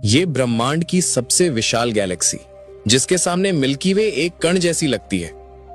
ये ब्रह्मांड की सबसे विशाल गैलेक्सी, जिसके सामने मिल्की वे एक कण जैसी लगती है।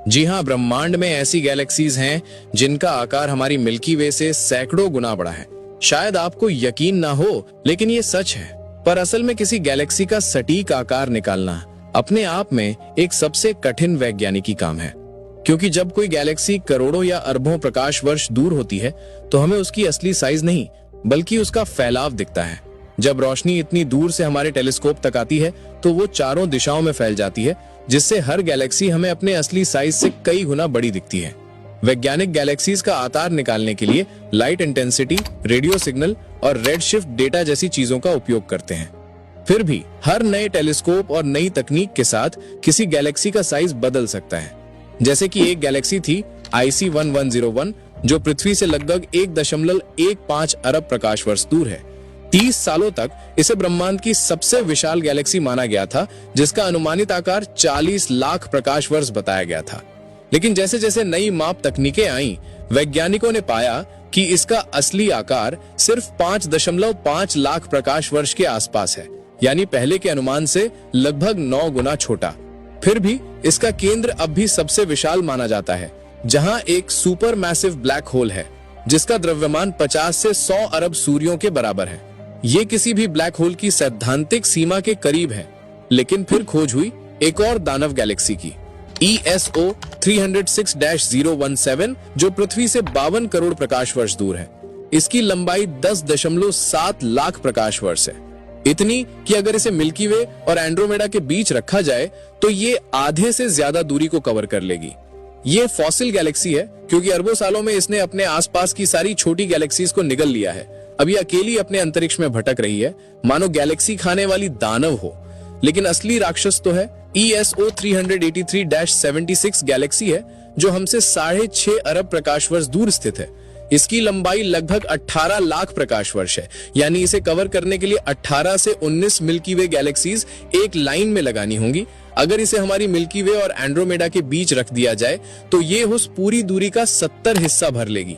जी हाँ, ब्रह्मांड में ऐसी गैलेक्सीज हैं जिनका आकार हमारी मिल्की वे से सैकड़ों गुना बड़ा है। शायद आपको यकीन ना हो, लेकिन ये सच है। पर असल में किसी गैलेक्सी का सटीक आकार निकालना अपने आप में एक सबसे कठिन वैज्ञानिकी काम है, क्योंकि जब कोई गैलेक्सी करोड़ों या अरबों प्रकाश वर्ष दूर होती है तो हमें उसकी असली साइज नहीं बल्कि उसका फैलाव दिखता है। जब रोशनी इतनी दूर से हमारे टेलीस्कोप तक आती है तो वो चारों दिशाओं में फैल जाती है, जिससे हर गैलेक्सी हमें अपने असली साइज से कई गुना बड़ी दिखती है। वैज्ञानिक गैलेक्सीज का आकार निकालने के लिए लाइट इंटेंसिटी, रेडियो सिग्नल और रेड शिफ्ट डेटा जैसी चीजों का उपयोग करते हैं। फिर भी हर नए टेलीस्कोप और नई तकनीक के साथ किसी गैलेक्सी का साइज बदल सकता है। जैसे कि एक गैलेक्सी थी IC 1101 जो पृथ्वी से लगभग 1.15 अरब प्रकाश वर्ष दूर है। 30 सालों तक इसे ब्रह्मांड की सबसे विशाल गैलेक्सी माना गया था, जिसका अनुमानित आकार 40 लाख प्रकाश वर्ष बताया गया था। लेकिन जैसे जैसे नई माप तकनीकें आईं, वैज्ञानिकों ने पाया कि इसका असली आकार सिर्फ 5.5 लाख प्रकाश वर्ष के आसपास है, यानी पहले के अनुमान से लगभग 9 गुना छोटा। फिर भी इसका केंद्र अब भी सबसे विशाल माना जाता है, जहां एक सुपर मैसिव ब्लैक होल है जिसका द्रव्यमान 50 से 100 अरब सूर्यों के बराबर है। ये किसी भी ब्लैक होल की सैद्धांतिक सीमा के करीब है। लेकिन फिर खोज हुई एक और दानव गैलेक्सी की, ESO 306-017, जो पृथ्वी से 52 करोड़ प्रकाश वर्ष दूर है। इसकी लंबाई 10.7 लाख प्रकाश वर्ष है, इतनी कि अगर इसे मिल्की वे और एंड्रोमेडा के बीच रखा जाए तो ये आधे से ज्यादा दूरी को कवर कर लेगी। ये फॉसिल गैलेक्सी है क्योंकि अरबों सालों में इसने अपने आसपास की सारी छोटी गैलेक्सीज को निगल लिया है। अब ये अकेली अपने अंतरिक्ष में भटक रही है, मानो गैलेक्सी खाने वाली दानव हो। लेकिन असली राक्षस तो है ESO 383-76 गैलेक्सी है, जो हमसे 6.5 अरब प्रकाश वर्ष दूर स्थित है। इसकी लंबाई लगभग 18 लाख प्रकाश वर्ष है, यानी इसे कवर करने के लिए 18 से 19 मिल्की वे गैलेक्सीज एक लाइन में लगानी होंगी। अगर इसे हमारी मिल्की वे और एंड्रोमेडा के बीच रख दिया जाए तो ये उस पूरी दूरी का 70 हिस्सा भर लेगी।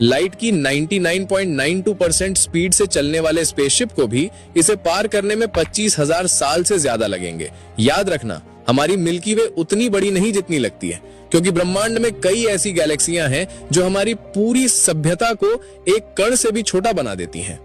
लाइट की 99.92% स्पीड से चलने वाले स्पेसशिप को भी इसे पार करने में 25,000 साल से ज्यादा लगेंगे। याद रखना, हमारी मिल्की वे उतनी बड़ी नहीं जितनी लगती है, क्योंकि ब्रह्मांड में कई ऐसी गैलेक्सियां हैं जो हमारी पूरी सभ्यता को एक कण से भी छोटा बना देती हैं।